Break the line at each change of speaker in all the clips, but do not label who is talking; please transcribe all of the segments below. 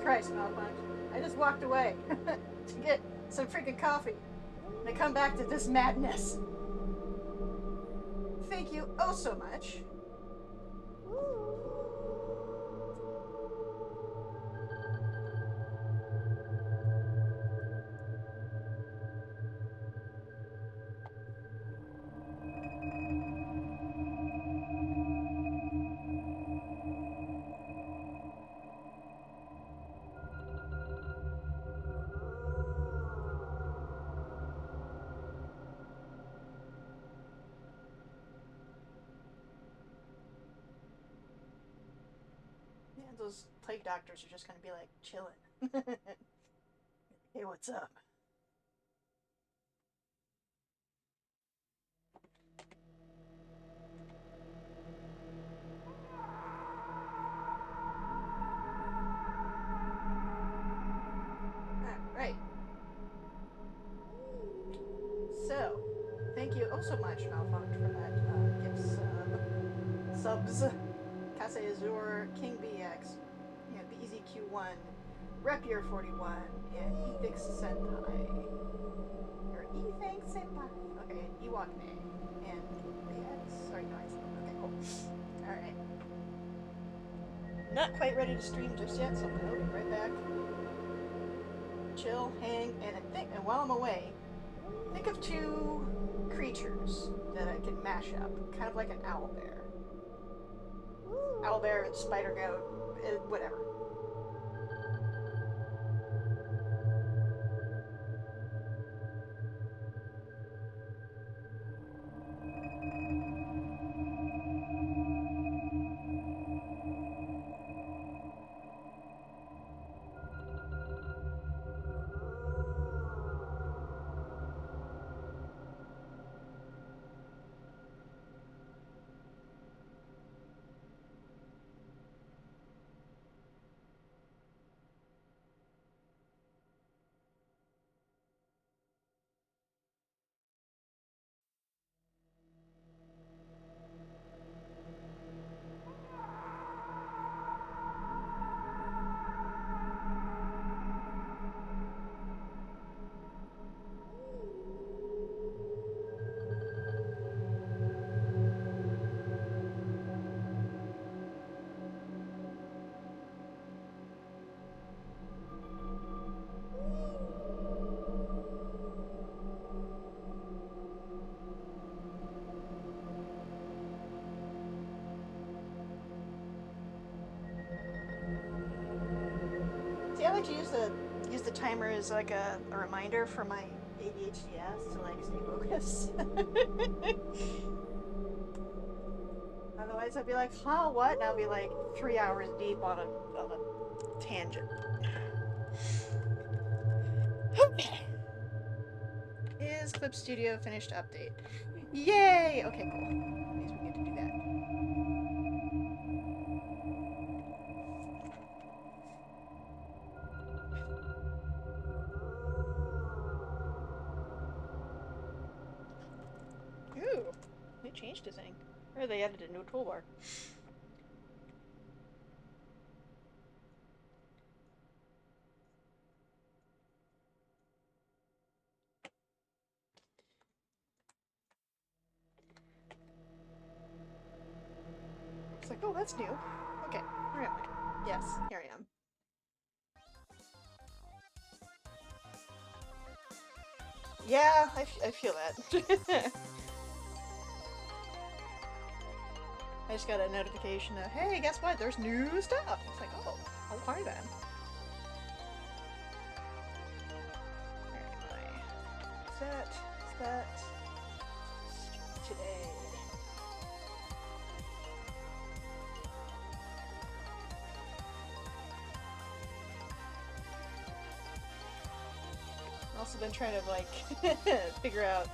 Christ, Malfunction. I just walked away to get some freaking coffee. And I come back to this madness. Thank you oh so much. Those plague doctors are just gonna be like chilling. Hey, what's up? Alright. So, thank you oh so much, Malfunct, for that gift subs. Kase Azure, King BX, and BZQ1, Repier41, and Ethix Senpai. Or Ethix Senpai. Okay, and Ewok Nay. And BX. Sorry, no, I said. Okay, cool. Alright. Not quite ready to stream just yet, so I'll be right back. Chill, hang, and while I'm away, think of two creatures that I can mash up, kind of like an owlbear. Owlbear, spider goat, whatever. See, I like to use the timer as like a reminder for my ADHD to like stay focused. Otherwise, I'd be like, huh, what? And I'll be like 3 hours deep on a tangent. Okay. Is Clip Studio finished update? Yay! Okay, cool. At least we get to do that. Ooh, they changed his thing. Or they added a new toolbar. It's like, oh, that's new. Okay, where am I? Yes, here I am. Yeah, I feel that. I just got a notification of, hey, guess what? There's new stuff. It's like, oh, okay then. Where am I? Is that today? I've also been trying to like figure out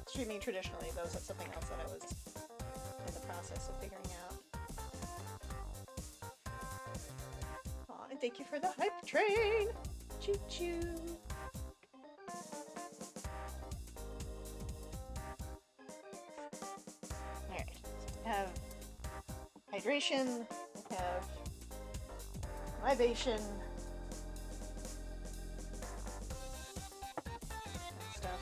streaming traditionally. That's something else that I was in the process of figuring out. Aw, and thank you for the hype train! Choo choo! hydration, I have libation, and stuff.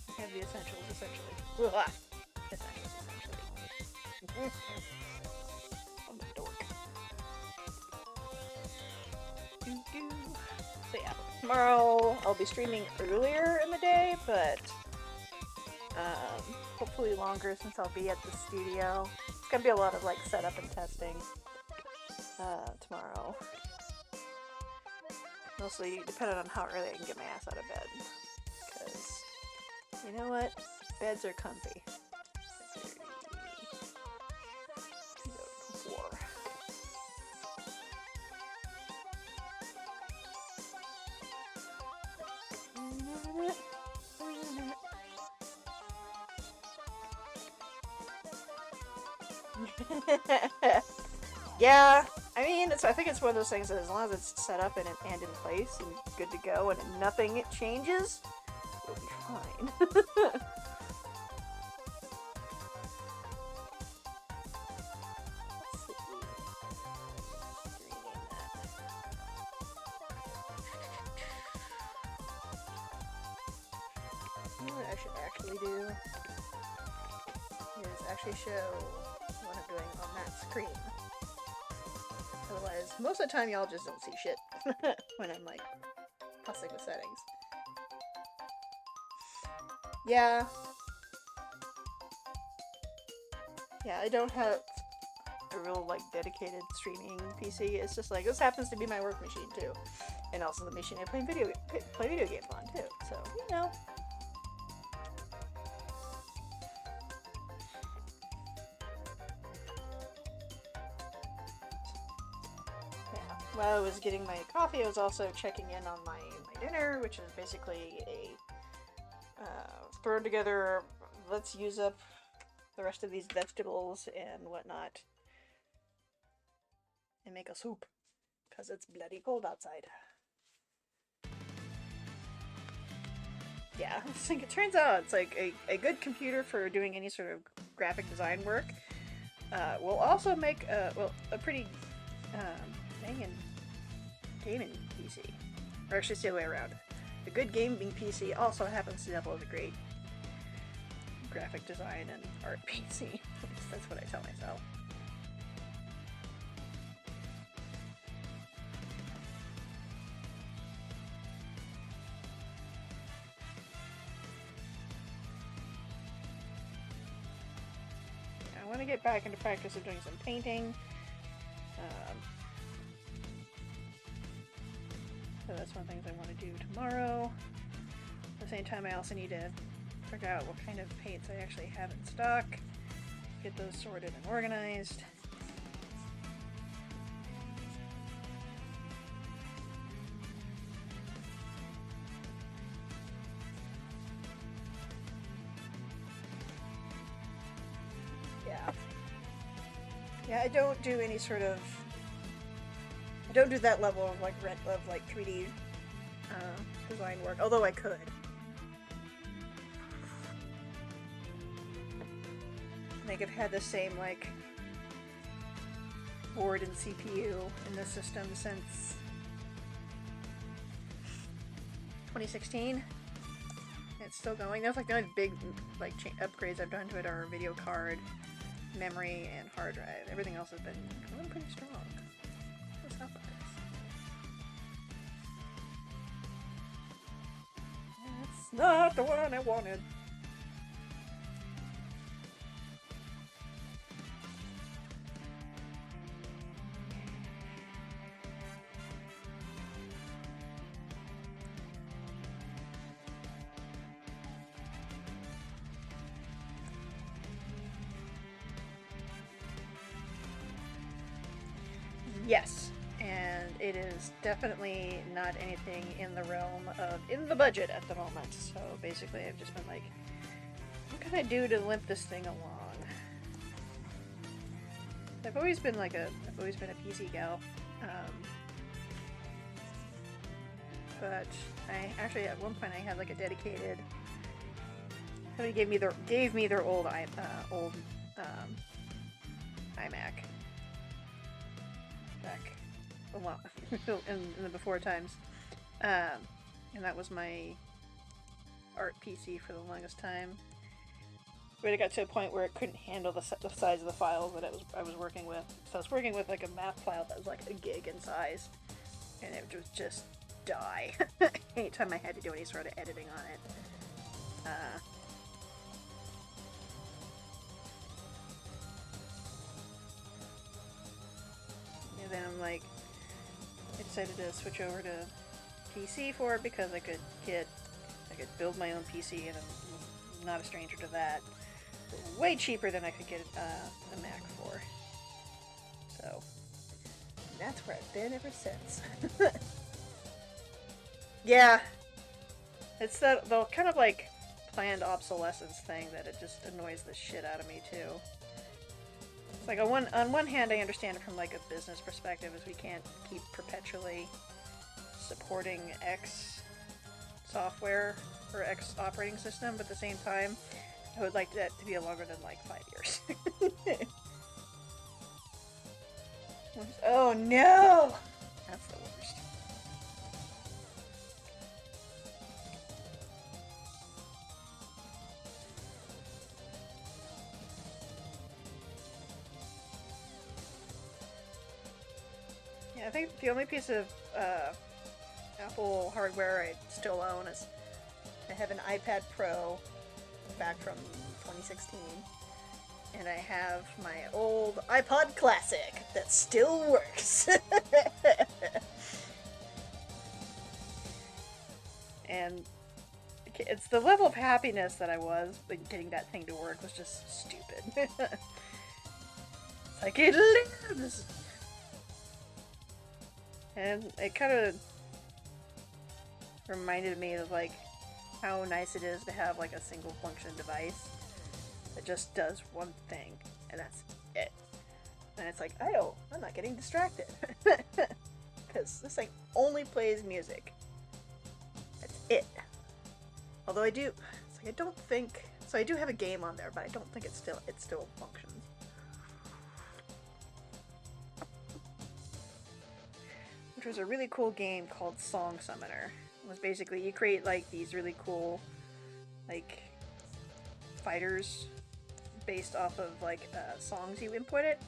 I have the essentials, essentially. Ugh. Essentials, essentially. I'm a dork. Doo-doo. So yeah, tomorrow I'll be streaming earlier in the day, but hopefully longer since I'll be at the studio. It's gonna be a lot of like setup and testing tomorrow. Mostly depending on how early I can get my ass out of bed. Because, you know what? Beds are comfy. 4. Yeah, I mean, I think it's one of those things that as long as it's set up and in place and good to go and nothing changes, it'll be fine. Let's see. Rename that. You know what I should actually do is actually show what I'm doing on that screen. Otherwise, most of the time y'all just don't see shit when I'm like fussing with settings. Yeah. Yeah, I don't have a real like dedicated streaming PC. It's just like this happens to be my work machine too, and also the machine I play video games on too. So you know. While I was getting my coffee, I was also checking in on my dinner, which is basically a thrown together, let's use up the rest of these vegetables and whatnot and make a soup, because it's bloody cold outside. Yeah, it turns out it's like a good computer for doing any sort of graphic design work will also make a pretty gaming PC. Or actually, it's the other way around. A good gaming PC also happens to double as a great graphic design and art PC. That's what I tell myself. I want to get back into practice of doing some painting. So that's one of the things I want to do tomorrow. At the same time, I also need to figure out what kind of paints I actually have in stock. Get those sorted and organized. Yeah, I don't do any sort of... I don't do that level of like 3D design work, although I could. Like I've had the same like board and CPU in the system since 2016. It's still going. That's like the only big like upgrades I've done to it are video card, memory, and hard drive. Everything else has been going pretty strong. What's up with this? That's not the one I wanted. Yes, and it is definitely not anything in the realm of in the budget at the moment. So basically, I've just been like, what can I do to limp this thing along? I've always been a PC gal. but I actually at one point I had like a dedicated. Somebody gave me their old iMac back a lot in the before times, and that was my art PC for the longest time. But it got to a point where it couldn't handle the size of the files that I was working with. So I was working with like a map file that was like a gig in size, and it would just die anytime I had to do any sort of editing on it. And then I'm like, I decided to switch over to PC for it because I could build my own PC, and I'm not a stranger to that. Way cheaper than I could get a Mac for. So that's where I've been ever since. Yeah, it's the kind of like planned obsolescence thing that it just annoys the shit out of me too. It's like on one hand, I understand it from like a business perspective, as we can't keep perpetually supporting X software or X operating system, but at the same time, I would like that to be longer than like 5 years. Oh no! That's the worst. Yeah, I think the only piece of Apple hardware I still own is I have an iPad Pro back from 2016, and I have my old iPod Classic that still works. And it's the level of happiness that I was getting that thing to work was just stupid. It's like, it lives! And it kind of reminded me of like how nice it is to have like a single function device that just does one thing, and that's it. And it's like, oh, I'm not getting distracted. Because this thing only plays music. That's it. Although I do, it's like I don't think, so I do have a game on there, but I don't think it still functions. Which was a really cool game called Song Summoner. It was basically, you create like these really cool like fighters based off of like songs you input it,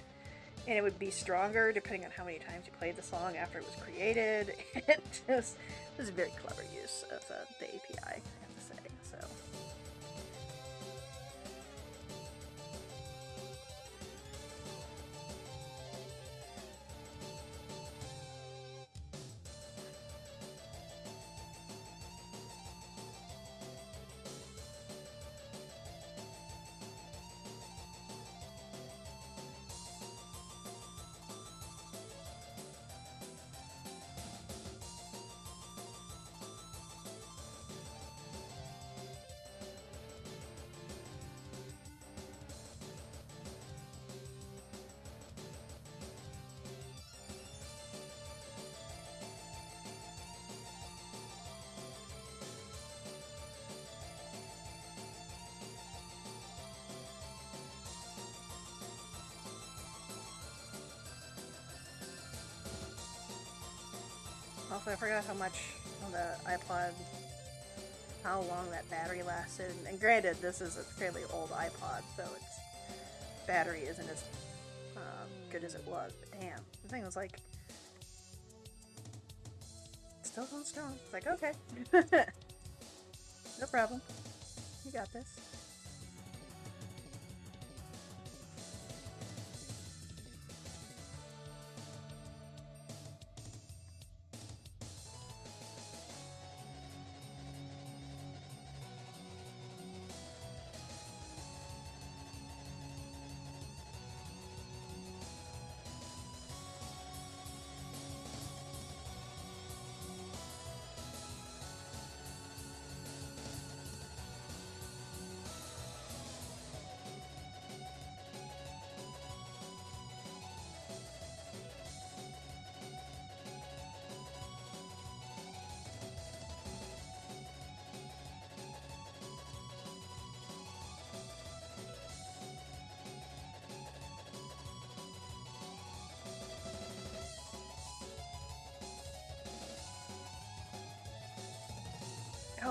and it would be stronger depending on how many times you played the song after it was created. It was a very clever use of the API, I have to say. So also, I forgot how much on the iPod, how long that battery lasted. And granted, this is a fairly old iPod, so its battery isn't as good as it was. But damn, the thing was like still going strong. It's like, okay, no problem, you got this.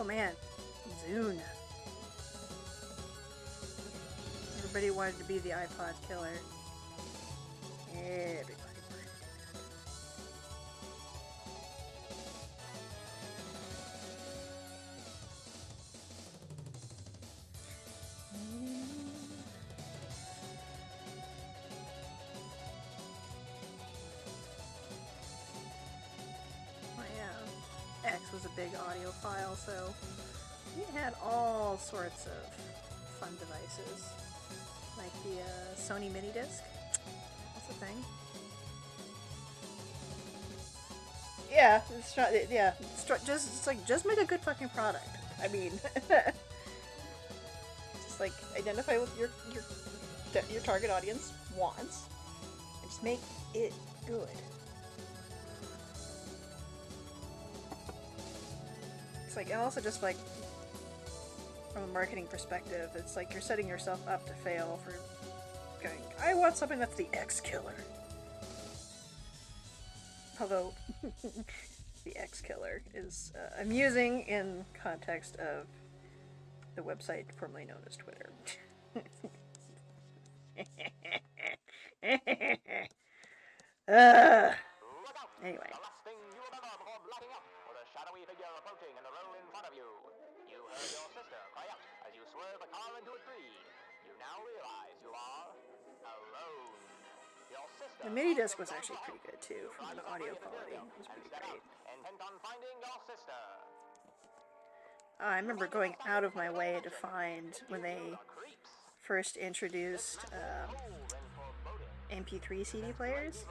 Oh man, Zune. Everybody wanted to be the iPod killer. Everybody wanted to Oh yeah, X was a big audiophile, so we had all sorts of fun devices, like the Sony mini disc. That's a thing. Yeah, just make a good fucking product. I mean, just like identify what your target audience wants, and just make it good. It's like, and also just like from a marketing perspective, it's like you're setting yourself up to fail for going, I want something that's the X killer. Although the X killer is amusing in context of the website formerly known as Twitter. Anyway. The last thing you remember before blacking out was a shadowy figure approaching in the road in front of you. You heard your sister cry out as you swerved the car into a tree. You now realize you are alone. Your sister. The mini disc was actually pretty good too, from the audio quality. It was pretty great. Intent on finding your sister. I remember going out of my way to find when they first introduced MP3 CD players.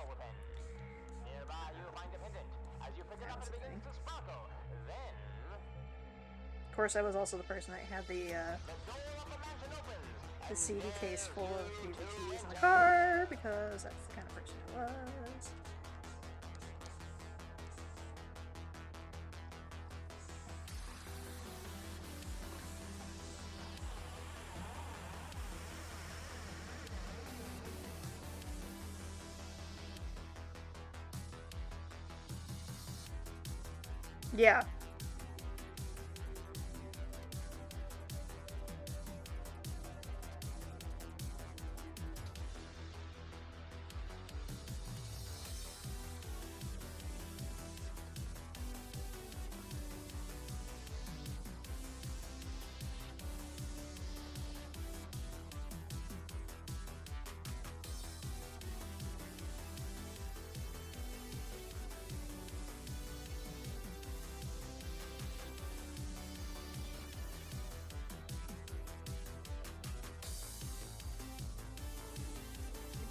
That was a thing. Of course, I was also the person that had the CD case full of DVDs in the car, because that's the kind of person I was. Yeah.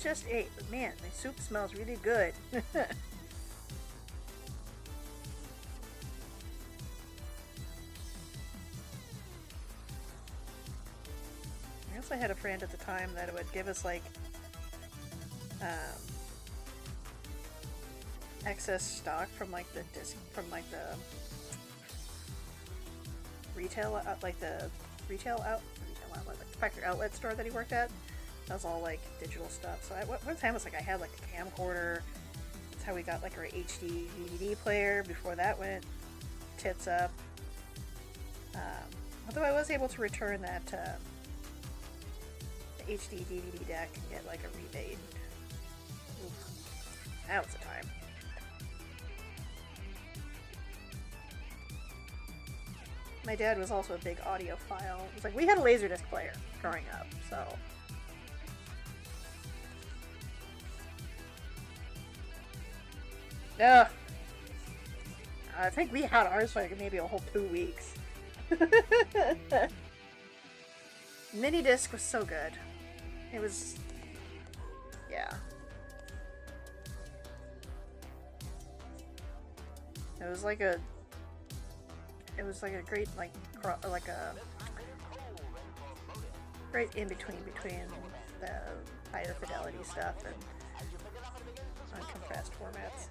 Just ate, but man, my soup smells really good. I also had a friend at the time that would give us like excess stock from like the retail like the factory outlet store that he worked at. That was all like digital stuff. So one time it was like I had like a camcorder. That's how we got like our HD DVD player before that went tits up. Although I was able to return that the HD DVD deck and get like a rebate. Oof. That was a time. My dad was also a big audiophile. It was like we had a Laserdisc player growing up, so. Yeah. I think we had ours for like maybe a whole 2 weeks. Mini disc was so good. It was, yeah. It was like a great great in between the higher fidelity stuff and uncompressed formats.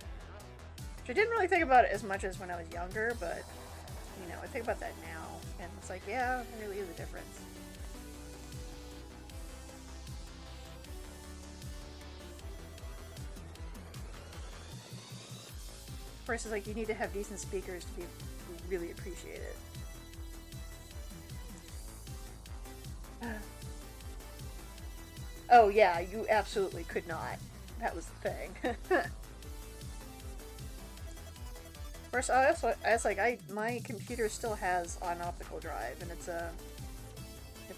Which I didn't really think about it as much as when I was younger, but you know, I think about that now, and it's like, yeah, there really is a difference. Of course, it's like you need to have decent speakers to really appreciate it. Oh yeah, you absolutely could not. That was the thing. Of course, I was like, my computer still has an optical drive, and it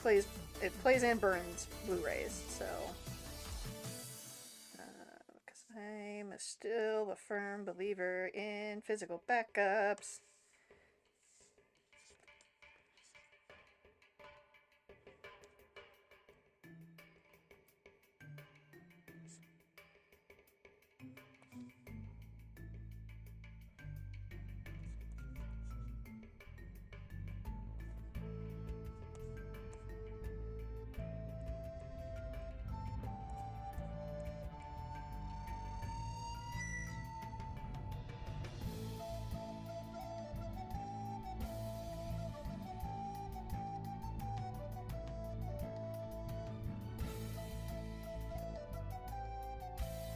plays and burns Blu-rays. So, because I'm still a firm believer in physical backups.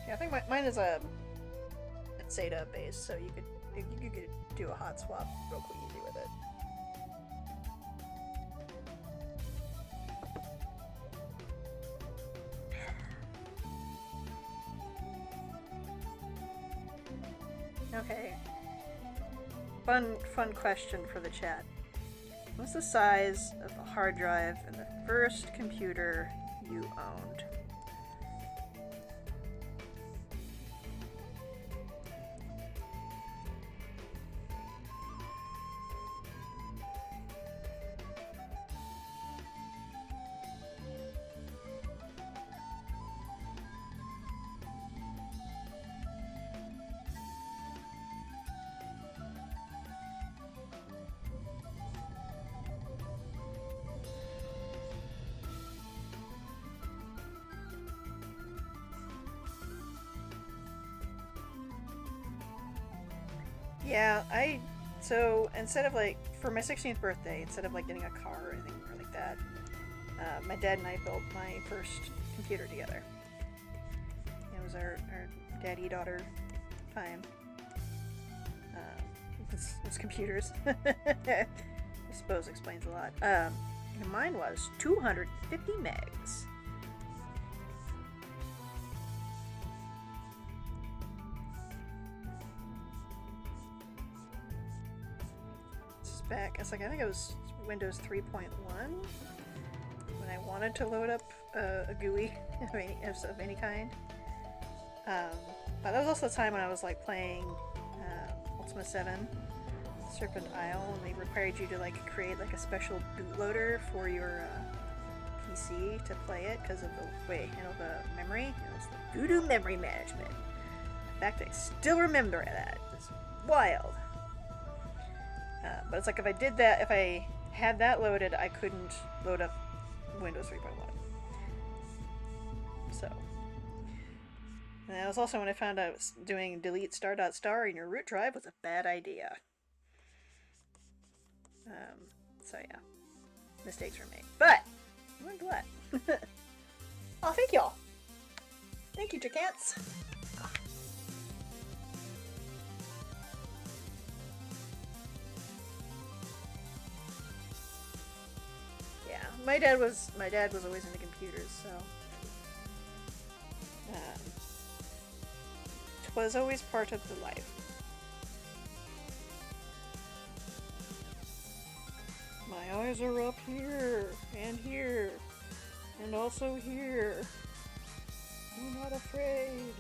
Yeah, I think mine is a SATA base, so you could do a hot swap real quick easy with it. Okay. Fun question for the chat. What's the size of the hard drive in the first computer you owned? Yeah, so instead of like for my 16th birthday, instead of like getting a car or anything like that, my dad and I built my first computer together. It was our daddy daughter time. It's computers. I suppose explains a lot. Mine was 250 megs. Back. It's like I think it was Windows 3.1 when I wanted to load up a GUI of any kind. But that was also the time when I was like playing Ultima 7, Serpent Isle, and they required you to like create like a special bootloader for your PC to play it because of the memory. It was the Voodoo memory management. In fact, I still remember that. It's wild. But it's like if I had that loaded, I couldn't load up Windows 3.1. So. And that was also when I found out doing delete star.star in your root drive was a bad idea. So yeah. Mistakes were made. But, I'm glad. Oh, thank y'all. Thank you, Jacants. My dad was always into computers, so it was always part of the life. My eyes are up here, and also here. I'm not afraid.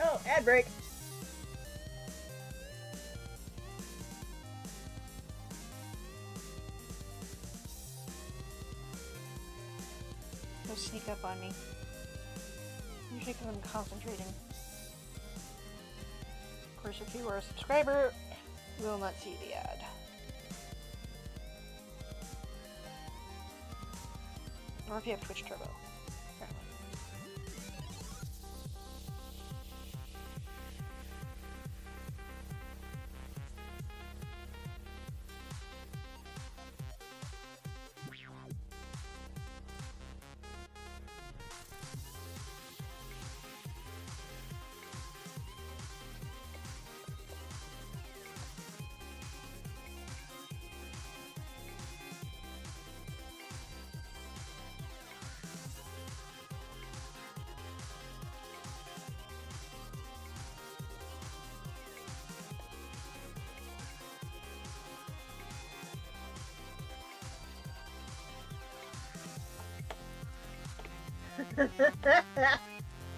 Oh, ad break. sneak up on me. Usually because I'm concentrating. Of course, if you are a subscriber, you will not see the ad. Or if you have Twitch Turbo, apparently.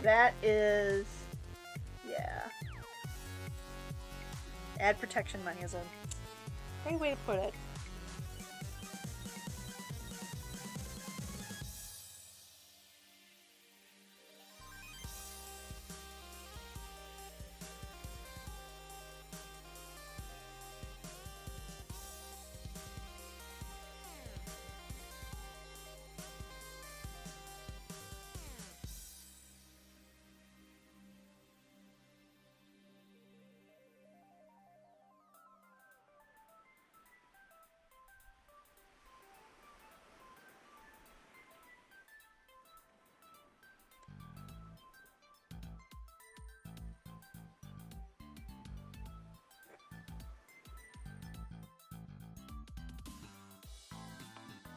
That is, yeah. Ad protection money is a great way to put it.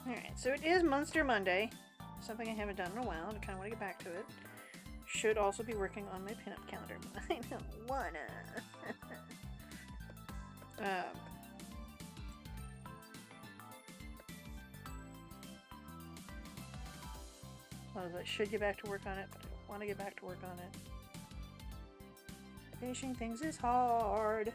Alright, so it is Monster Monday. Something I haven't done in a while, and I kind of want to get back to it. Should also be working on my pinup calendar. I don't wanna. I should get back to work on it, but I don't want to get back to work on it. Finishing things is hard.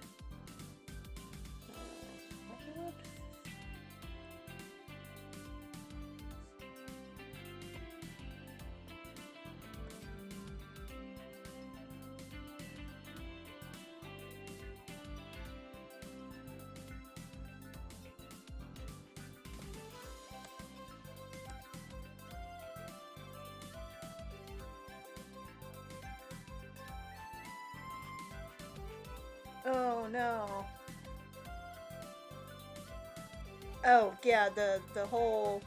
Oh no. Oh yeah, the whole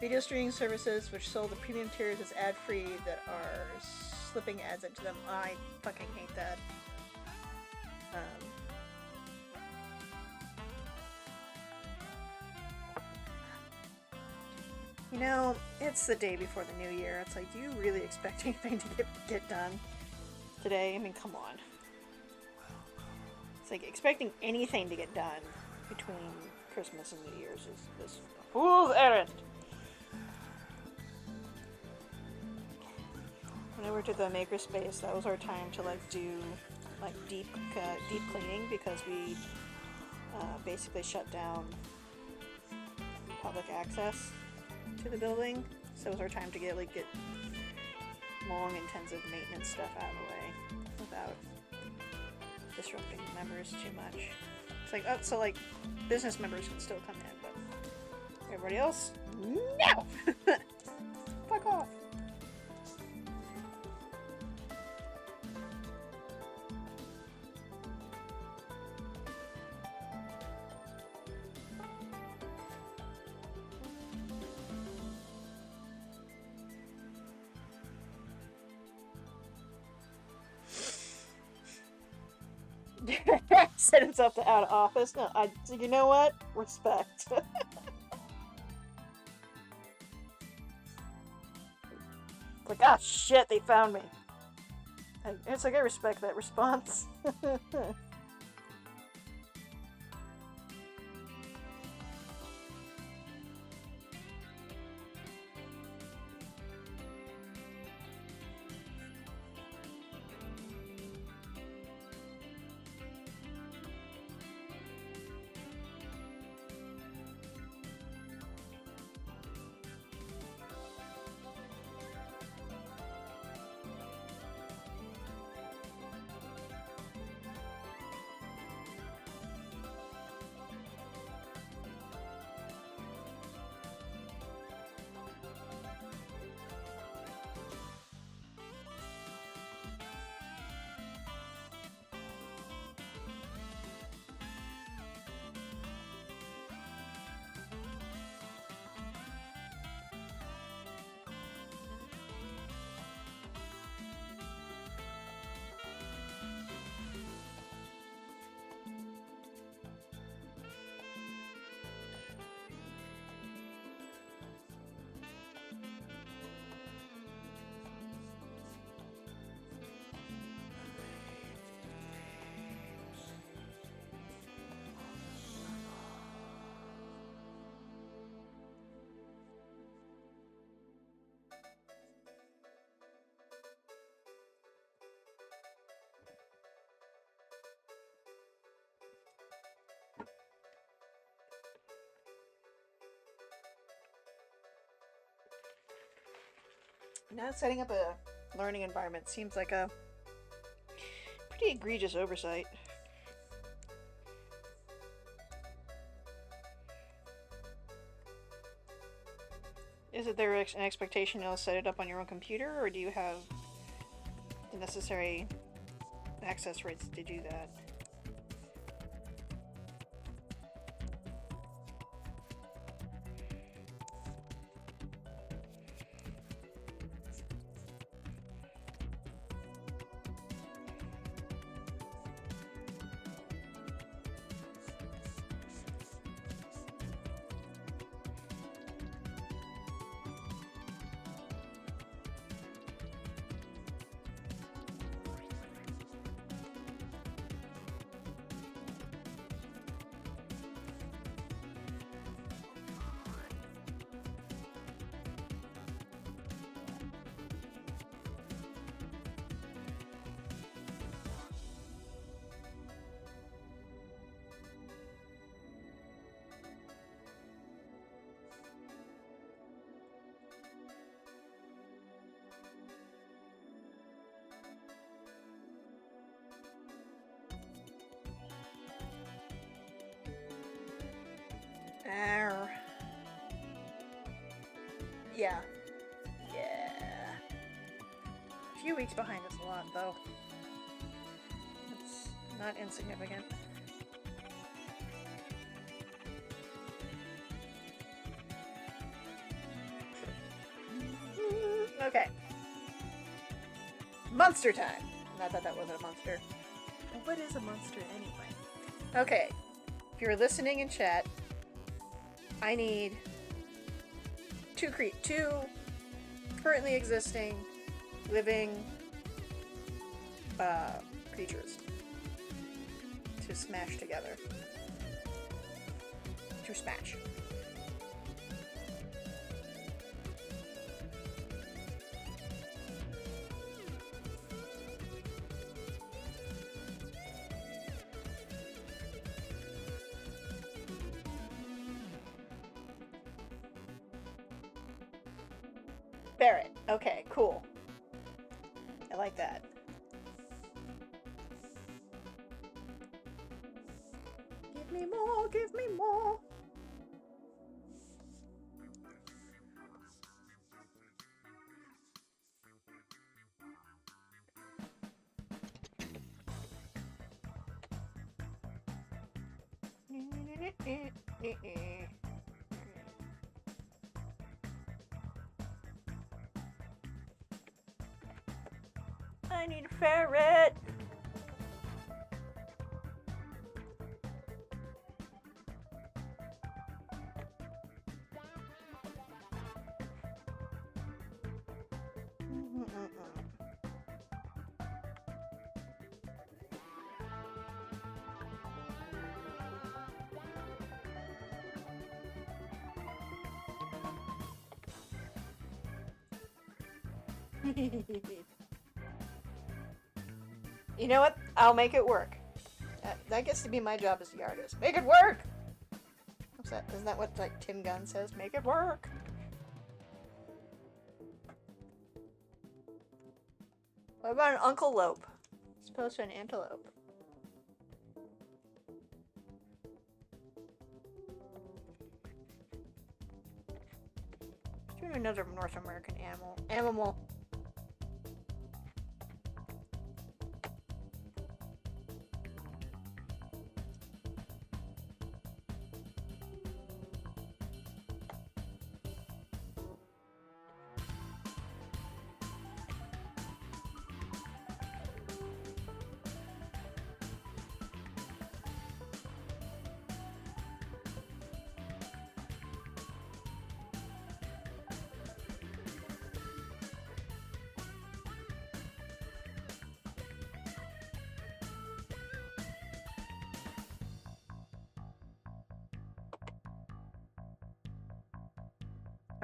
video streaming services which sold the premium tiers as ad-free that are slipping ads into them. I fucking hate that. You know, it's the day before the new year. It's like, do you really expect anything to get done today? I mean, come on. It's like expecting anything to get done between Christmas and New Year's is a fool's errand. When I worked at the Makerspace, that was our time to do deep cleaning because we basically shut down public access to the building. So it was our time to get long, intensive maintenance stuff out of the way without disrupting members too much. It's like, oh, so business members can still come in, but everybody else, no! Fuck off. Set himself to out of office. No, you know what? Respect. Like, ah, shit, they found me. It's like, I respect that response. Not setting up a learning environment seems like a pretty egregious oversight. Is it there an expectation you'll set it up on your own computer, or do you have the necessary access rights to do that? Arr. Yeah. Yeah. A few weeks behind is a lot, though. It's not insignificant. Okay. Monster time! Not that that wasn't a monster. What is a monster anyway? Okay. If you're listening in chat, I need two currently existing living creatures to smash together. To smash. Barret. Okay, cool. I like that. Give me more, give me more. I need a ferret. You know what? I'll make it work. That gets to be my job as the artist. Make it work! What's that? Isn't that what like Tim Gunn says? Make it work! What about an Uncle Lope? As opposed to an antelope. Let's do another North American animal.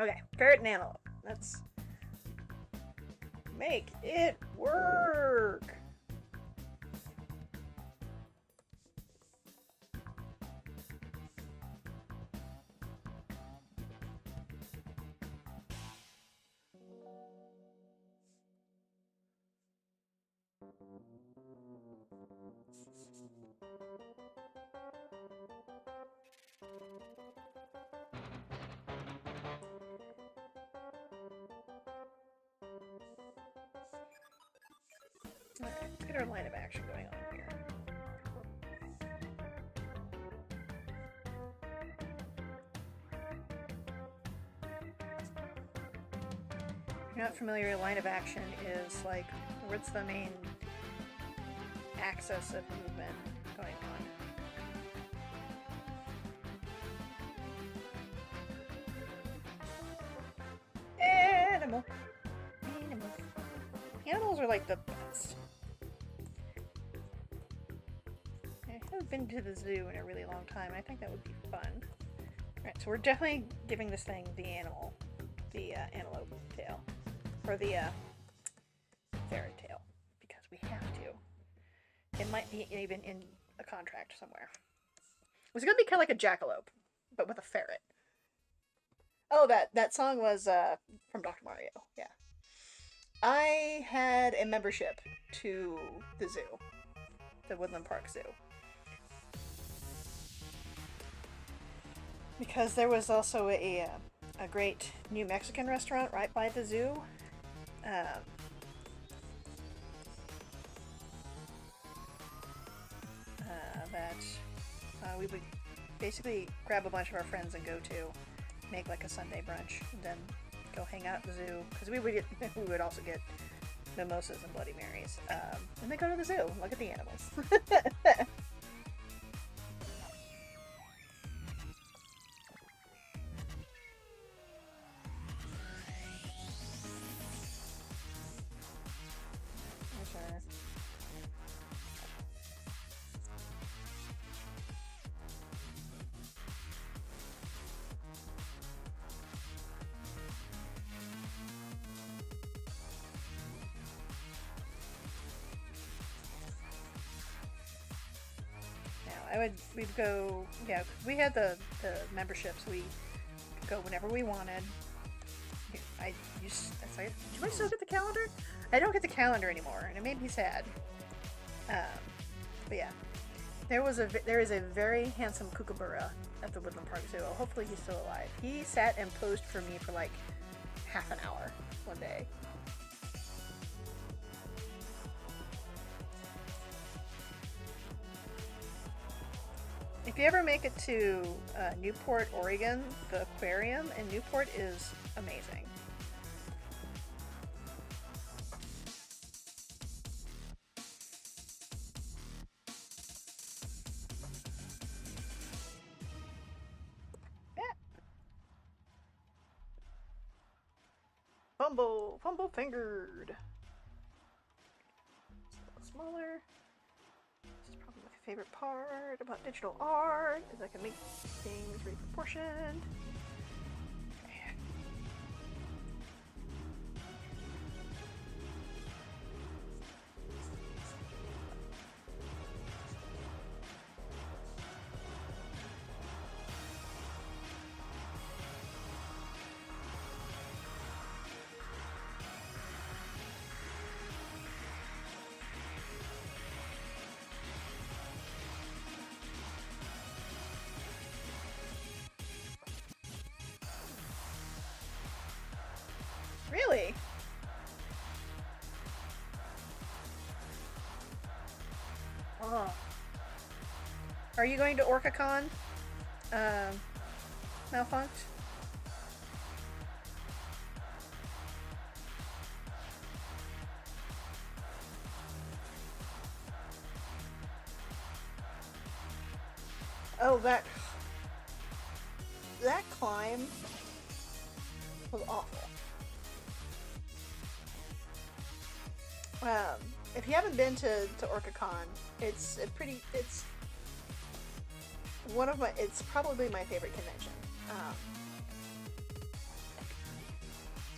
Okay, ferret and antelope. Let's make it work. Alright, get our line of action going on here. If you're not familiar, line of action is like what's the main axis of movement going on. Animal. Animal. Animals are like the best. I haven't been to the zoo in a really long time. I think that would be fun. Alright, so we're definitely giving this thing the antelope tail. Or the ferret tail. Because we have to. It might be even in a contract somewhere. It's gonna be kind of like a jackalope, but with a ferret. Oh, that song was from Dr. Mario. Yeah. I had a membership to the zoo, the Woodland Park Zoo, because there was also a great New Mexican restaurant right by the zoo. That we would basically grab a bunch of our friends and go to, make like a Sunday brunch, and then go hang out at the zoo, because we would also get mimosas and Bloody Marys, and then go to the zoo, look at the animals. Sure. We'd go, yeah, we had the memberships, we could go whenever we wanted. It's like, do I still get the calendar? I don't get the calendar anymore, and it made me sad. But yeah, there is a very handsome kookaburra at the Woodland Park Zoo. Hopefully he's still alive. He sat and posed for me for like half an hour one day. If you ever make it to Newport, Oregon, the aquarium in Newport is amazing. Yeah. Fumble fingered. It's a little smaller. This is probably my favorite part about digital art, is I can make things reproportioned. Really? Oh. Are you going to OrcaCon? Malfunct? Oh, that climb was awful. If you haven't been to OrcaCon, it's it's probably my favorite convention.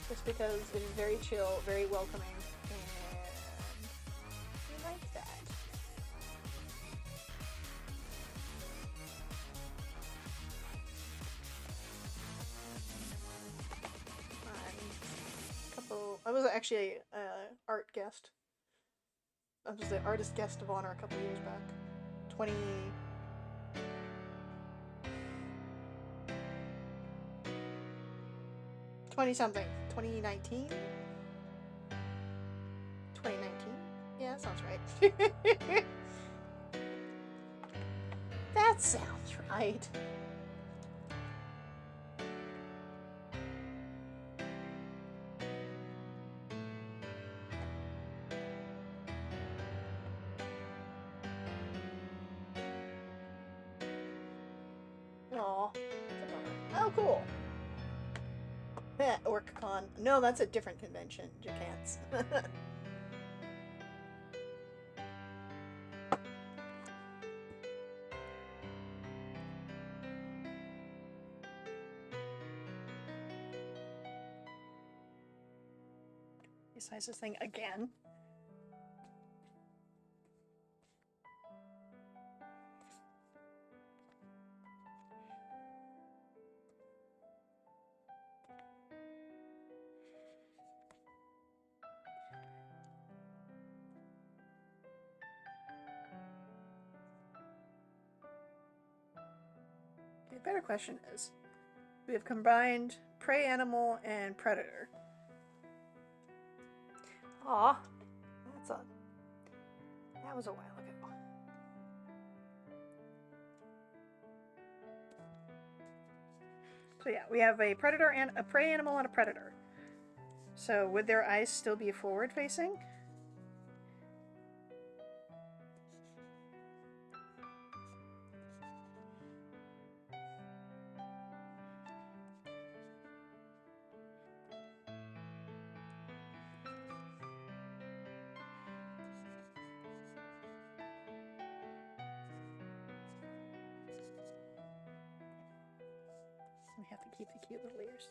Just because it is very chill, very welcoming, and we like that. I was actually a art guest I was the artist guest of honor a couple years back. 20 something. 2019? 2019? Yeah, that sounds right. That sounds right. Aw, that's a bummer. Oh, cool. OrcCon. No, that's a different convention. Jacants. Besides this thing again. The better question is, we have combined prey animal and predator. Aw, that was a while ago. So yeah, we have a predator and a prey animal and a predator. So would their eyes still be forward facing? We have to keep the cute little ears.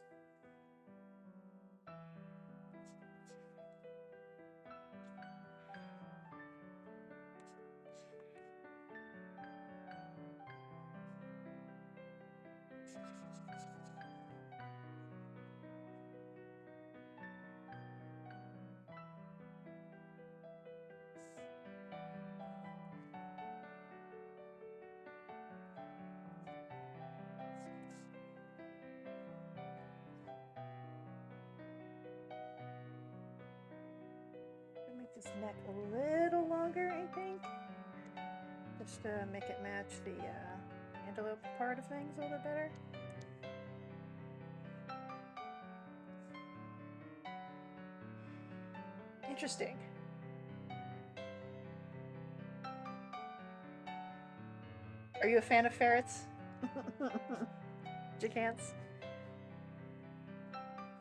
Make this neck a little longer, I think, just to make it match the antelope part of things a little bit better. Interesting. Are you a fan of ferrets? Jacants?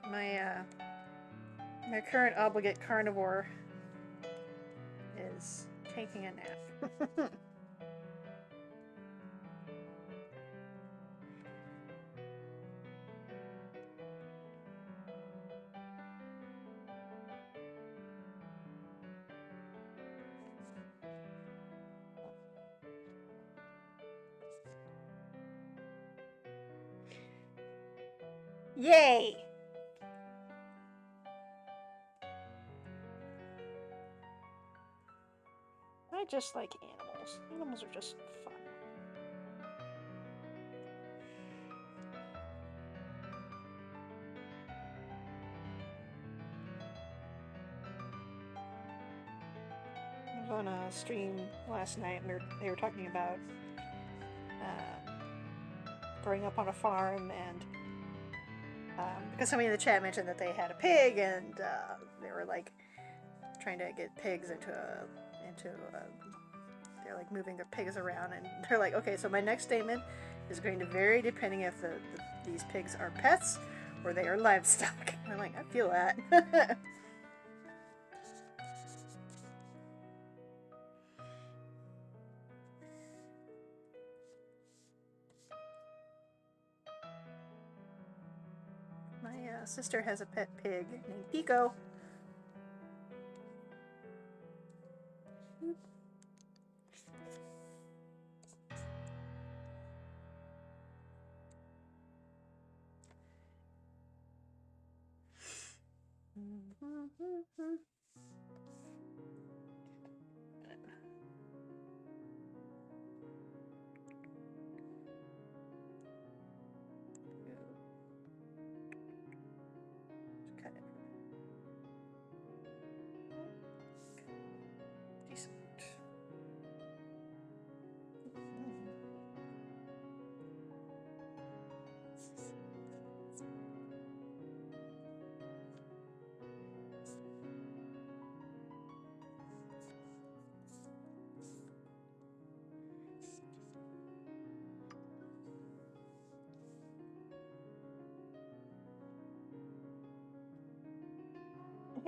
My current obligate carnivore is taking a nap. Yay! I just like animals. Animals are just fun. I was on a stream last night and they were talking about growing up on a farm, and because somebody in the chat mentioned that they had a pig, and they were like trying to get pigs into they're like moving their pigs around, and they're like, okay, so my next statement is going to vary depending if these pigs are pets or they are livestock. And I'm like, I feel that. My sister has a pet pig named Pico.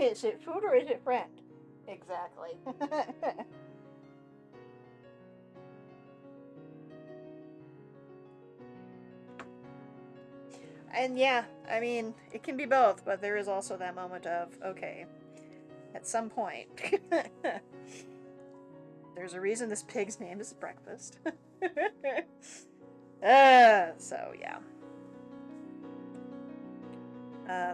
Is it food or is it friend? Exactly. And yeah, I mean, it can be both, but there is also that moment of, okay, at some point, there's a reason this pig's name is Breakfast. So yeah.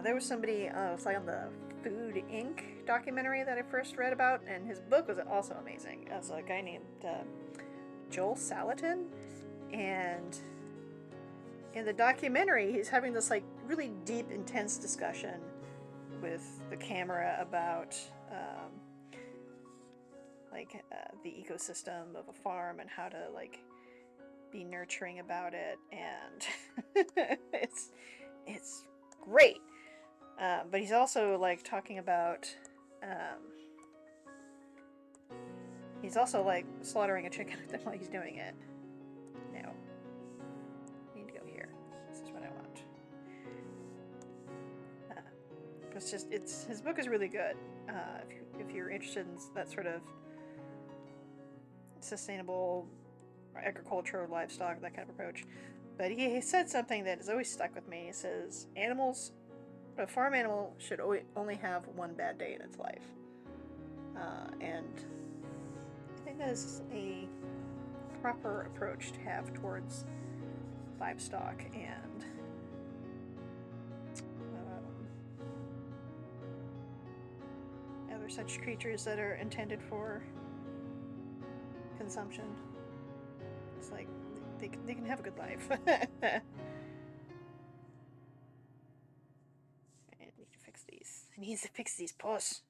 There was somebody, it's like on the Food Inc. documentary that I first read about, and his book was also amazing. As a guy named Joel Salatin, and in the documentary, he's having this like really deep, intense discussion with the camera about the ecosystem of a farm and how to like be nurturing about it, and it's great. But he's also like talking about um, he's also like slaughtering a chicken while he's doing it. No, I need to go here. This is what I want. It's his book is really good. If you're interested in that sort of sustainable agriculture, livestock, that kind of approach. But he said something that has always stuck with me. He says a farm animal should only have one bad day in its life, and I think that is a proper approach to have towards livestock and other such creatures that are intended for consumption. It's like they can have a good life. I need to fix these. I need to fix these posts.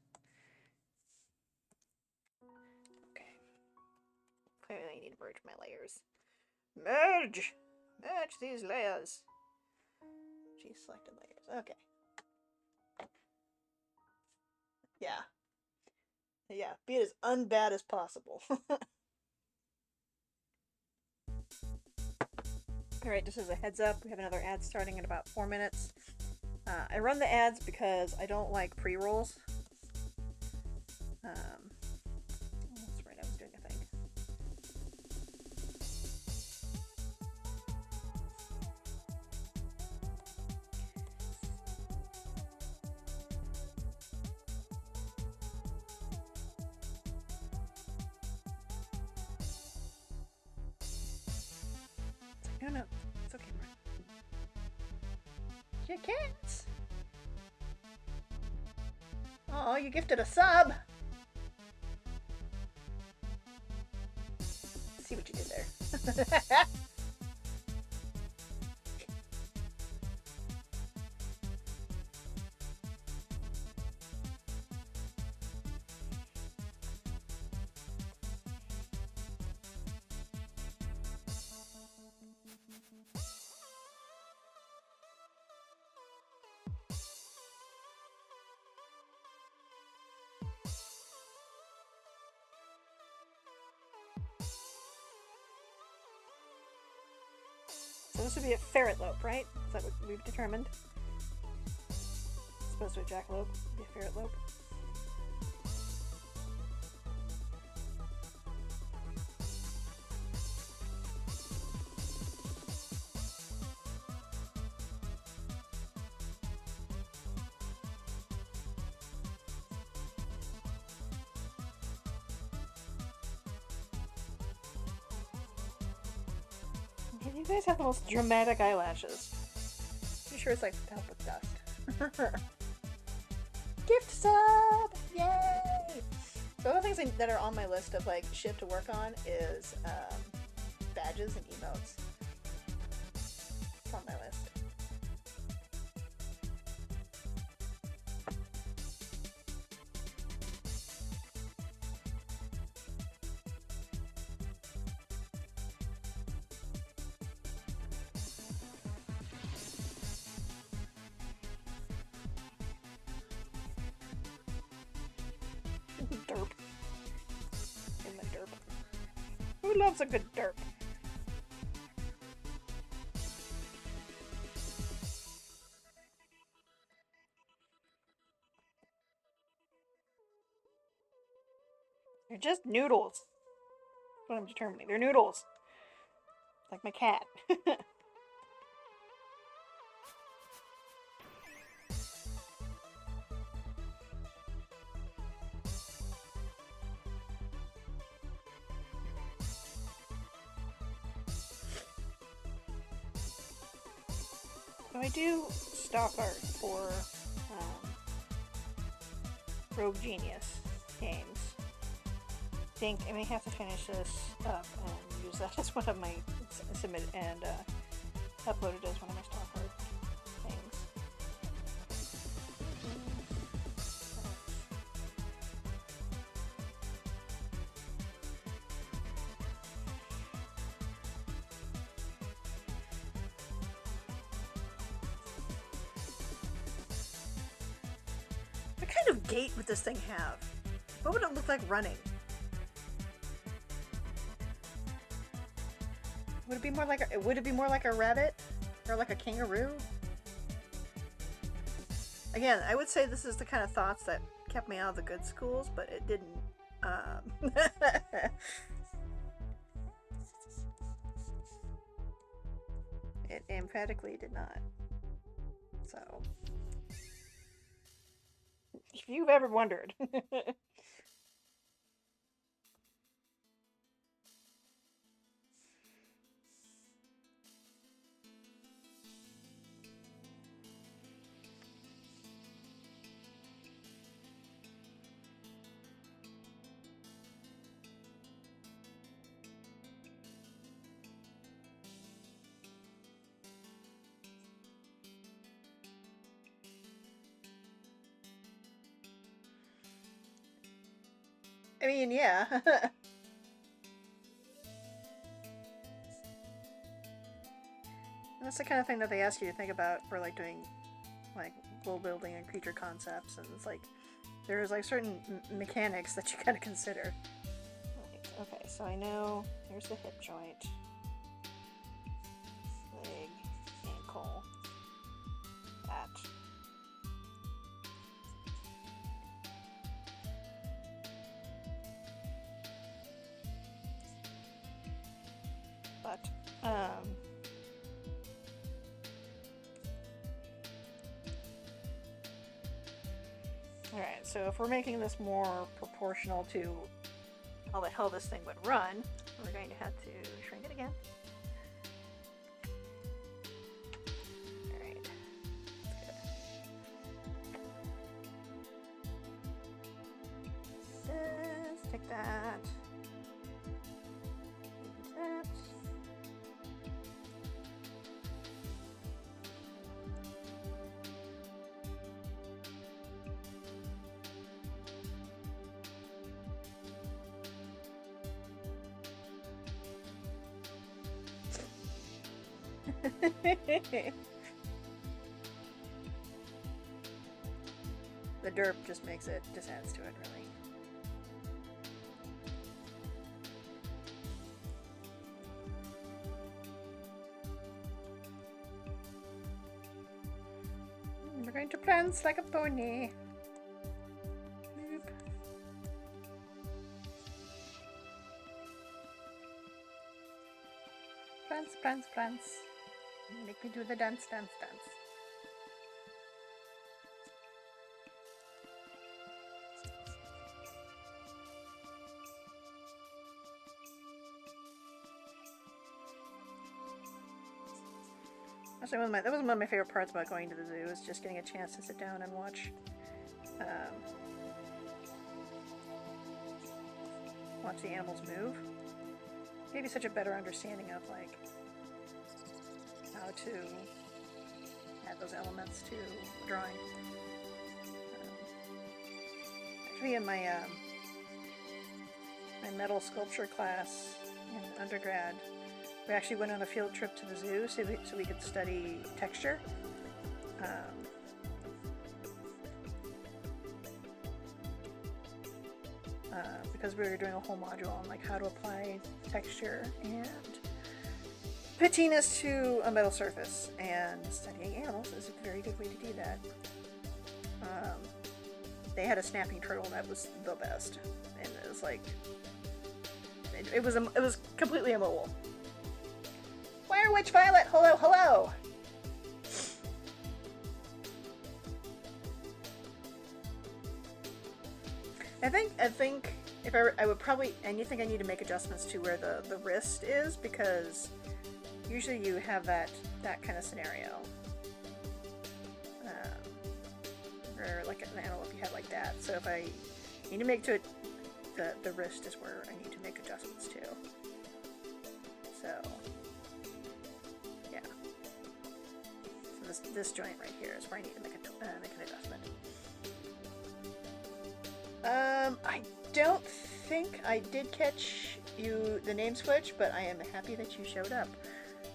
Okay. Clearly I need to merge my layers. Merge! Merge these layers. She selected layers. Okay. Yeah. Yeah, be it as unbad as possible. Alright, just as a heads up, we have another ad starting in about 4 minutes. I run the ads because I don't like pre-rolls. That's right, I was doing a thing. No, it's okay, Mark. You can't. Oh, you gifted a sub. See what you did there. So this would be a ferret lope, right? Is that what we've determined? It's supposed to be a jackalope, be a ferret lope. You guys have the most dramatic eyelashes. I'm sure it's like to help with dust. Gift sub! Yay! So other things that are on my list of like shit to work on is badges and emotes. It's on my list. Derp. In the derp. Who loves a good derp? They're just noodles. That's what I'm determining. They're noodles. Like my cat. So I do stock art for Rogue Genius games. I think I may have to finish this up and use that as one of my submit and upload it as one of my stock art things. What kind of gait would this thing have? What would it look like running? Would it be more like a rabbit or like a kangaroo? Again, I would say this is the kind of thoughts that kept me out of the good schools, but it didn't. It emphatically did not. So, if you've ever wondered. I mean, yeah. That's the kind of thing that they ask you to think about for like doing like world building and creature concepts, and it's like there's like certain mechanics that you gotta consider. Right. Okay, so I know here's the hip joint, leg, ankle, that. But alright, so if we're making this more proportional to how the hell this thing would run, we're going to have to shrink it again. Alright. This, take that. That. The derp just makes it, just adds to it, really. We're going to prance like a pony. Boop. Prance, prance, prance. Make me do the dance, dance, dance. Actually, that was one of my favorite parts about going to the zoo, is just getting a chance to sit down and watch the animals move. It gave you such a better understanding of like how to add those elements to drawing. Actually, in my my metal sculpture class in undergrad, we actually went on a field trip to the zoo so we could study texture. Because we were doing a whole module on like how to apply texture and pattiness to a metal surface, and studying animals is a very good way to do that. They had a snapping turtle that was the best, and it was like it was completely immobile. Where Witch Violet? Hello, hello. I think if I would probably, and you think I need to make adjustments to where the wrist is, because usually you have that kind of scenario. Or like an antelope you had like that. So if I need to make to it, the wrist is where I need to make adjustments to. So yeah. So this joint right here is where I need to make an adjustment. I don't think I did catch the name switch, but I am happy that you showed up.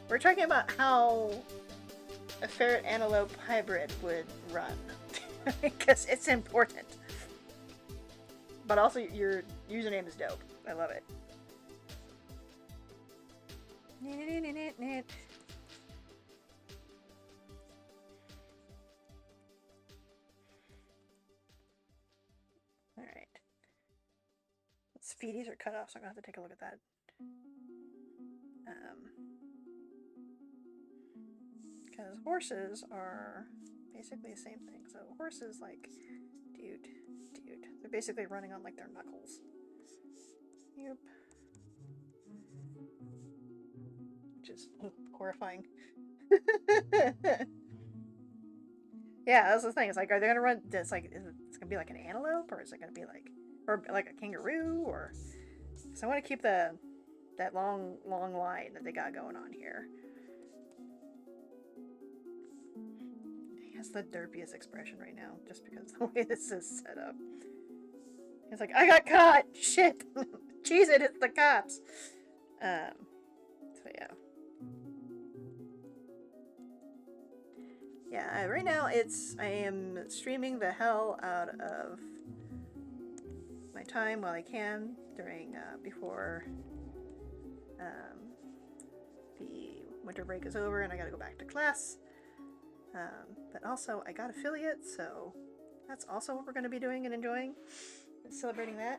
We're talking about how a ferret antelope hybrid would run. Because it's important. But also, your username is dope. I love it. Alright. Feeties are cut off, so I'm going to have to take a look at that. Because horses are basically the same thing. So horses, like, dude, they're basically running on like their knuckles. Yep. Which is horrifying. Yeah, that's the thing. It's like, are they gonna run? It's like, it's gonna be like an antelope, or is it gonna be like, or like a kangaroo, or? So I want to keep that long line that they got going on here. Has the derpiest expression right now, just because the way this is set up. It's like, I got caught! Shit! Cheese it, it's the cops! So yeah. Yeah, right now I am streaming the hell out of my time while I can during, before, the winter break is over and I gotta go back to class. But also, I got affiliate, so that's also what we're going to be doing and enjoying. Celebrating that.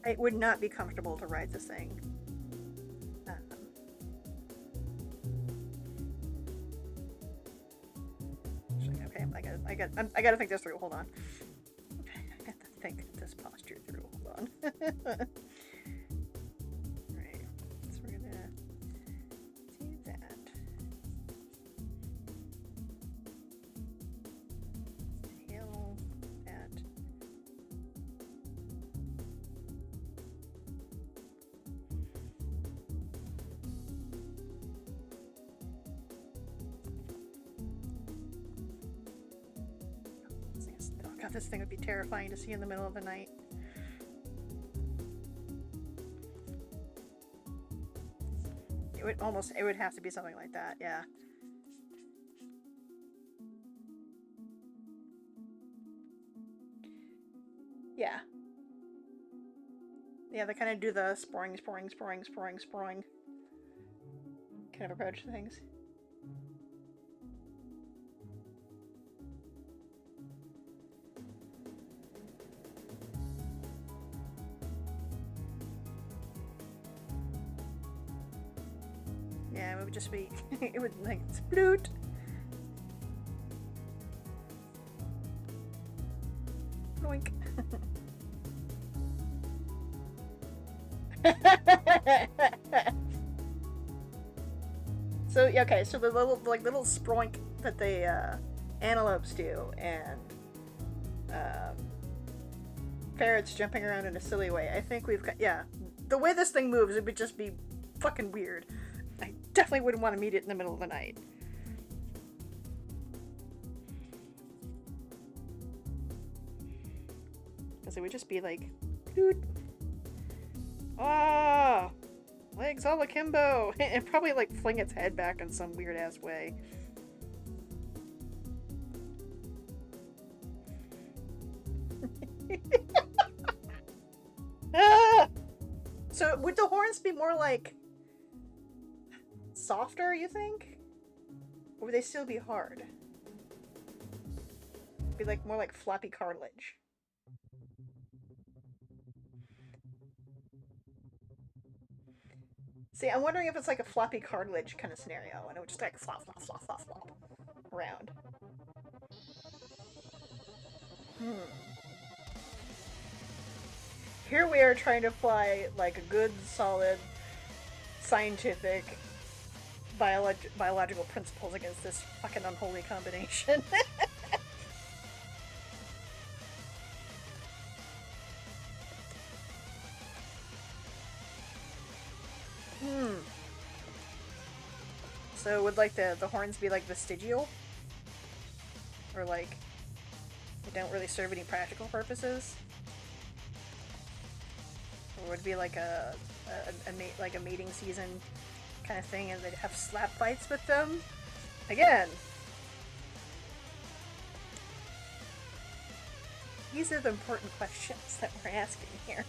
I would not be comfortable to ride this thing. Okay, I gotta think this through. Hold on. I have to think this posture through. Hold on. Right. So we're gonna do that. Inhale that. God, this thing would be terrifying to see in the middle of the night. It would have to be something like that, yeah. Yeah. Yeah, they kind of do the sporing kind of approach to things. Yeah, it would just be, it would like, sploot. Boink. So, okay, so the little sproink that the antelopes do, and ferrets jumping around in a silly way, I think we've got, yeah, the way this thing moves, it would just be fucking weird. I definitely wouldn't want to meet it in the middle of the night. Because it would just be like, dude. Ah! Legs all akimbo! And probably like fling its head back in some weird ass way. Ah! So would the horns be more like softer, you think? Or would they still be hard? Be like more like floppy cartilage. See, I'm wondering if it's like a floppy cartilage kind of scenario, and it would just like flop, flop, flop, flop, flop around. Here we are trying to apply like a good, solid, scientific biological principles against this fucking unholy combination. Hmm. So would like the horns be like vestigial? Or like they don't really serve any practical purposes? Or would it be like like a mating season kind of thing and they'd have slap fights with them? Again, these are the important questions that we're asking here.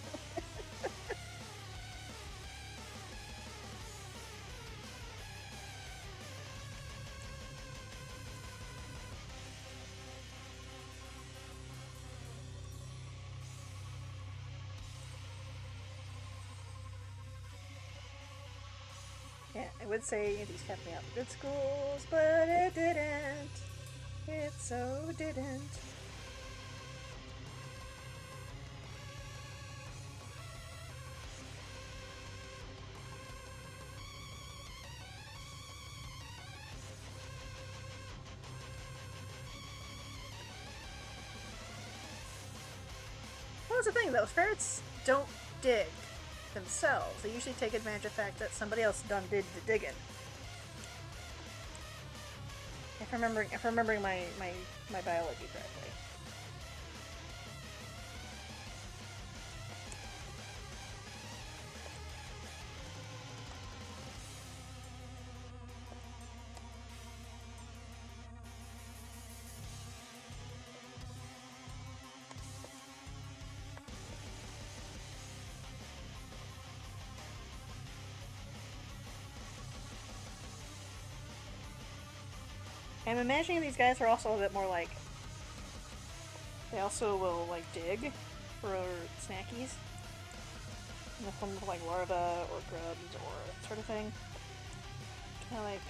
Yeah, I would say these kept me out of good schools, but it didn't. It so didn't. What was the thing though? Ferrets don't dig themselves. They usually take advantage of the fact that somebody else done did the digging. If remembering my biology correctly. I'm imagining these guys are also a bit more like they also will like dig for snackies in the form of like larvae or grubs or that sort of thing. Kind of like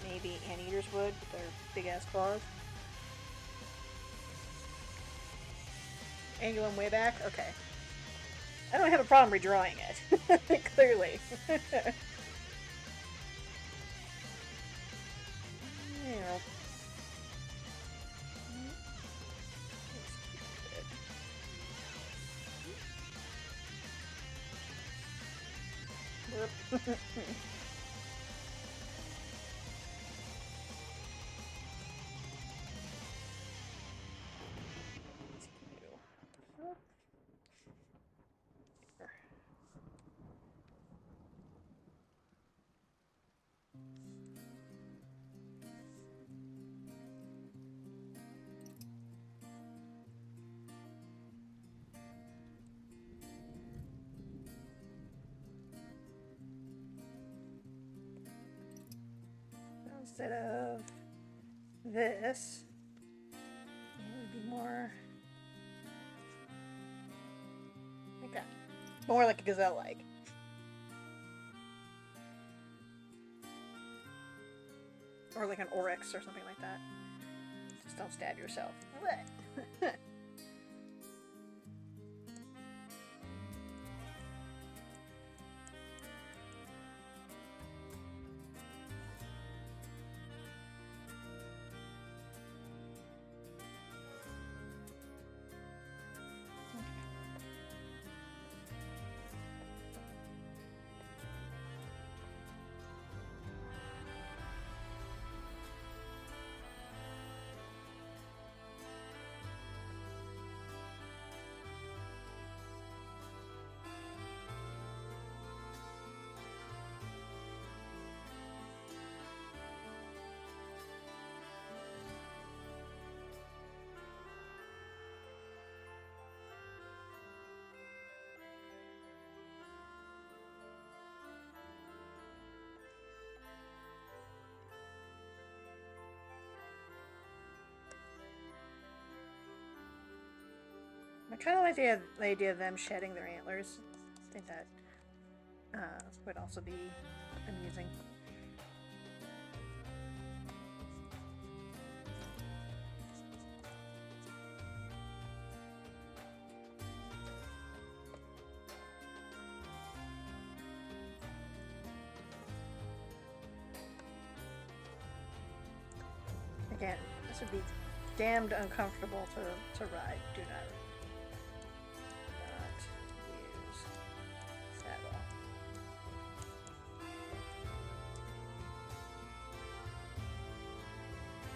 maybe anteaters would with their big ass claws. Angle them way back? Okay. I don't have a problem redrawing it. Clearly. Yeah. Instead of this, it would be more like that. More like a gazelle-like. Or like an oryx or something like that. Just don't stab yourself. kind of like the idea of them shedding their antlers. I think that would also be amusing. Again, this would be damned uncomfortable to ride. Do not use saddle.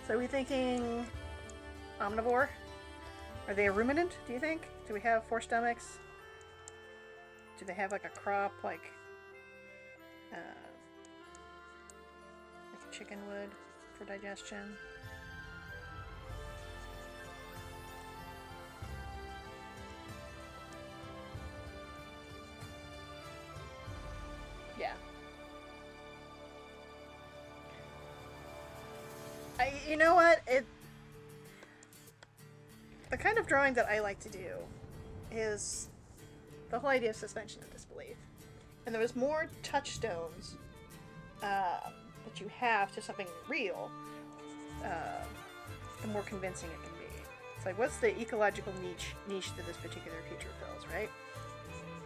So are we thinking omnivore? Are they a ruminant, do you think? Do we have 4 stomachs? Do they have like a crop like a chicken would for digestion? Yeah. You know what? The kind of drawing that I like to do is the whole idea of suspension of disbelief. And there was more touchstones that you have to something real, the more convincing it can be. It's like, what's the ecological niche that this particular creature fills, right?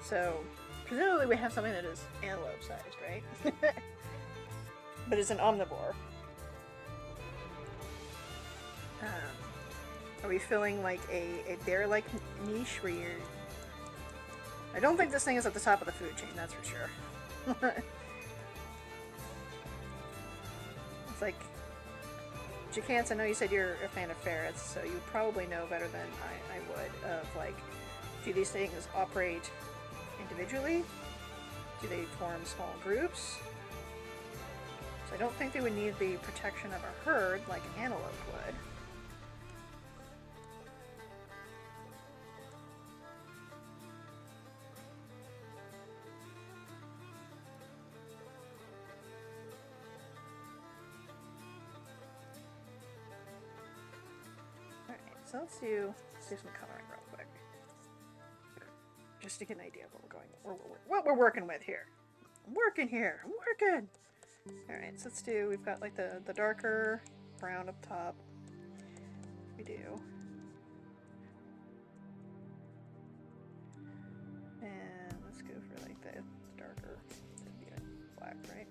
So, presumably we have something that is antelope-sized, right? But it's an omnivore. Are we filling like a bear-like niche where you're... I don't think this thing is at the top of the food chain, that's for sure. It's like... Jacance, I know you said you're a fan of ferrets, so you probably know better than I would of like, do these things operate individually? Do they form small groups? So I don't think they would need the protection of a herd like an antelope would. So let's do some coloring real quick, just to get an idea of what we're working with here. I'm working. All right, so let's do. We've got like the darker brown up top. We do, and let's go for like the darker. That'd be like black, right?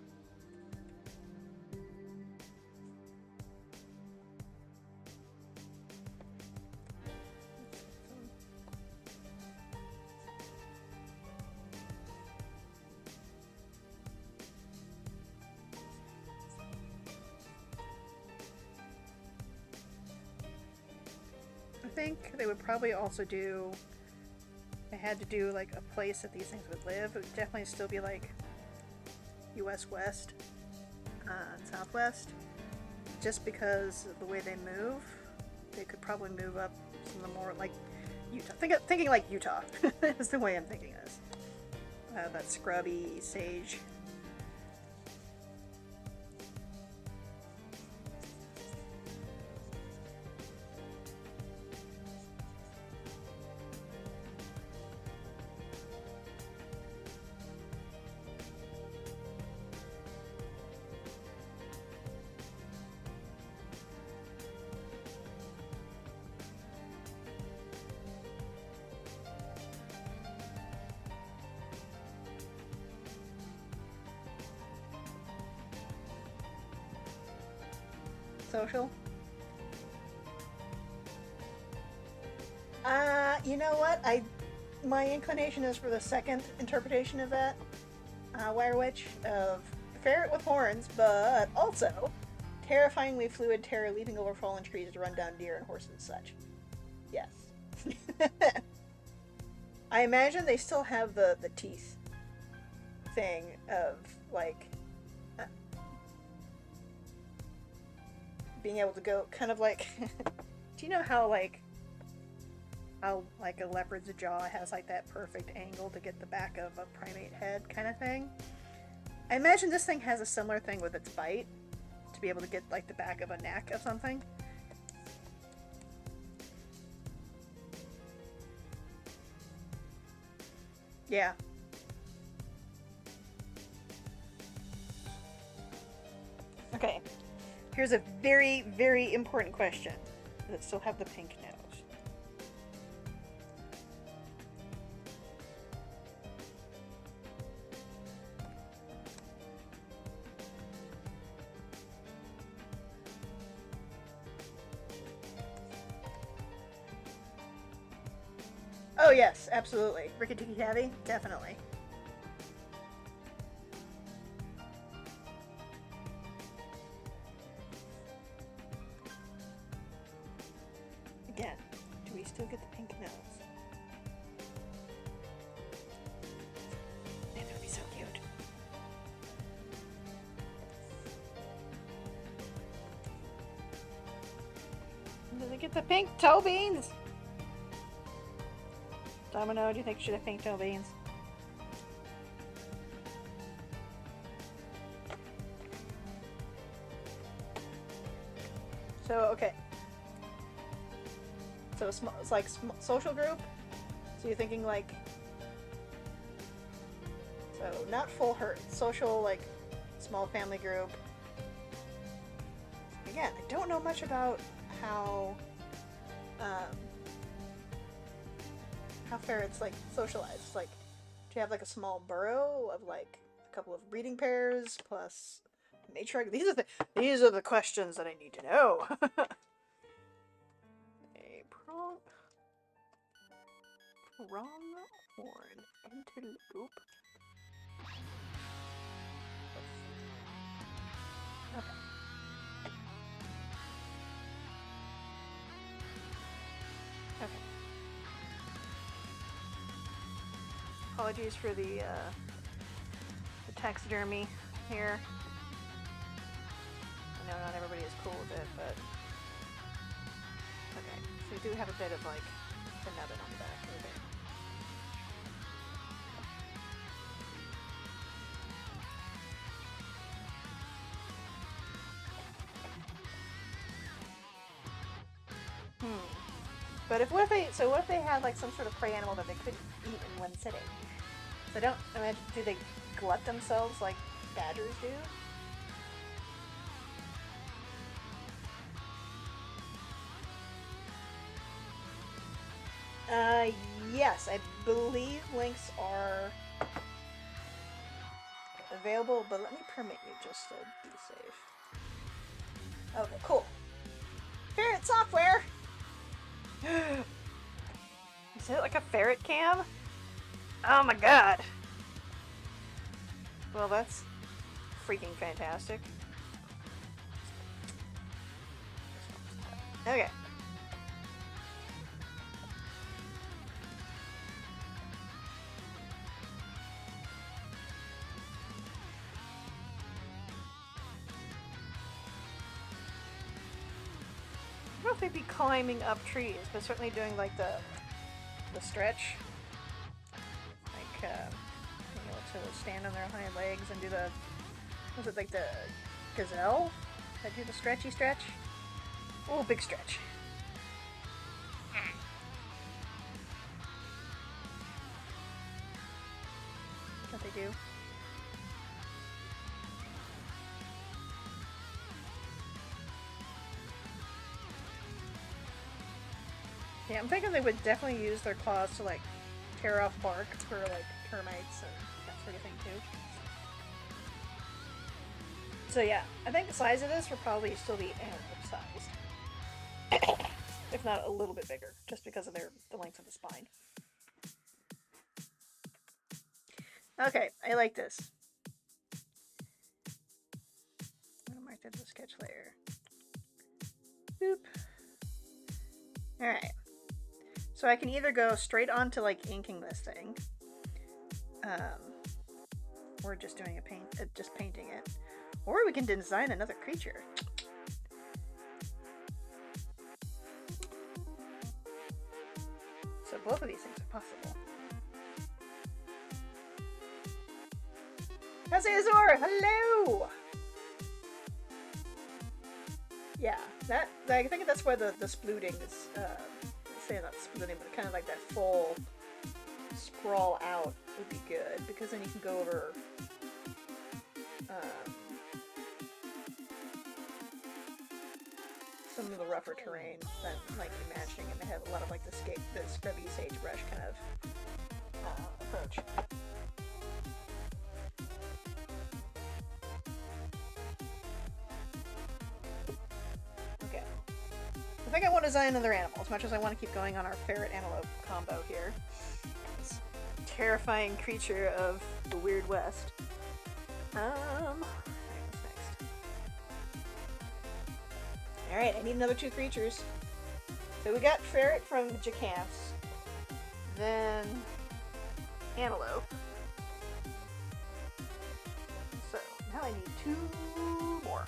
I think they would probably also do, they had to do like a place that these things would live. It would definitely still be like US West, Southwest, just because of the way they move. They could probably move up some of the more like Utah. Thinking like Utah is the way I'm thinking this. That scrubby sage. Social? You know what? My inclination is for the second interpretation of that. Wire Witch of ferret with horns, but also terrifyingly fluid terror leaping over fallen trees to run down deer and horses and such. Yes. I imagine they still have the teeth thing of like being able to go kind of like do you know how like a leopard's jaw has like that perfect angle to get the back of a primate head kind of thing? I imagine this thing has a similar thing with its bite to be able to get like the back of a neck of something. Yeah. Okay. Here's a very, very important question. Does it still have the pink nose? Oh yes, absolutely. Rikki-Tikki Tavi? Definitely. Again, do we still get the pink nose? That would be so cute. Does it get the pink toe beans? Domino, do you think it should have pink toe beans? So, okay. So it's like social group. So you're thinking like, so not full hurt, social like small family group. Again, I don't know much about how ferrets like socialize. Like, do you have like a small burrow of like a couple of breeding pairs plus matriarch? These are the questions that I need to know. Pronghorn antelope. Okay. Okay. Apologies for the taxidermy here. I know not everybody is cool with it, but okay. So we do have a bit of like the nubbin on the back of it. But what if they had like some sort of prey animal that they couldn't eat in one sitting? So I don't imagine, do they glut themselves like badgers do? Yes, I believe links are available, but let me permit you just to be safe. Okay, cool. Ferret software! Is it like a ferret cam? Oh my god. Well, that's freaking fantastic. Okay. I don't know if they'd be climbing up trees, but certainly doing like the stretch, like to stand on their hind legs and do the, was it like the gazelle that do the stretchy stretch? Oh, big stretch. What they do. Yeah, I'm thinking they would definitely use their claws to like tear off bark for like termites and that sort of thing too. So yeah, I think the size of this would probably still be antelope size, if not a little bit bigger, just because of the length of the spine. Okay, I like this. I'm gonna mark that as a sketch layer. Boop. Alright. So I can either go straight on to like inking this thing, or just doing just painting it, or we can design another creature. So both of these things are possible. Azure, hello. Yeah, I think that's where the splooting is. Say not splooting, but kind of like that full sprawl out would be good, because then you can go over some of the rougher terrain that might be matching, and they have a lot of like the scrubby sagebrush kind of approach. Okay. I think I want to design another animal, as much as I want to keep going on our ferret-antelope combo here. This terrifying creature of the Weird West. What's next? Alright, I need another 2 creatures. So we got ferret from Jacamps. Then antelope. So now I need 2 more.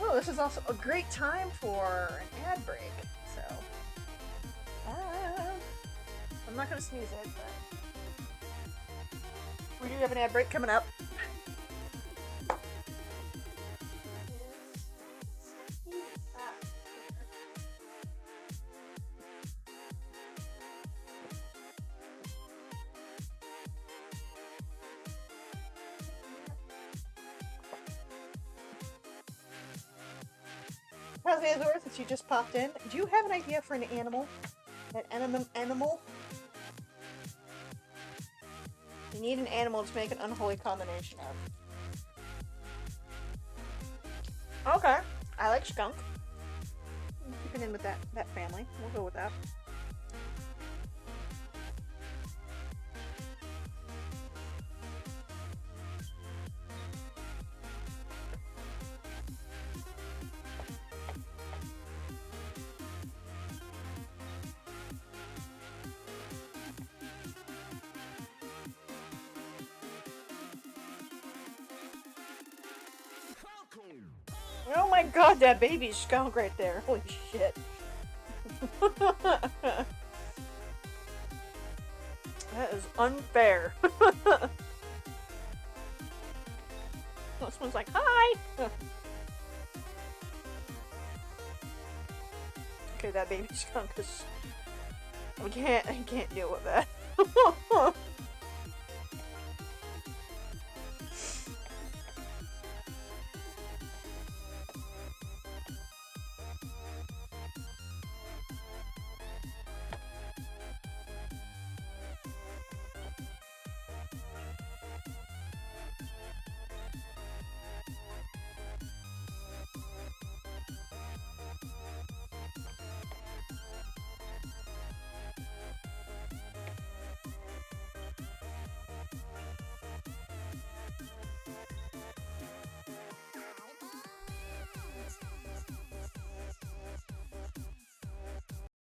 Oh, this is also a great time for an ad break. So I'm not gonna sneeze it, but we do have an ad break coming up. Azor, since you just popped in, do you have an idea for an animal? An animal? You need an animal to make an unholy combination of. Okay. I like skunk. Keep it in with that family. We'll go with that. Oh my god, that baby skunk right there. Holy shit. That is unfair. This one's like, hi! Okay, that baby skunk is... I can't deal with that.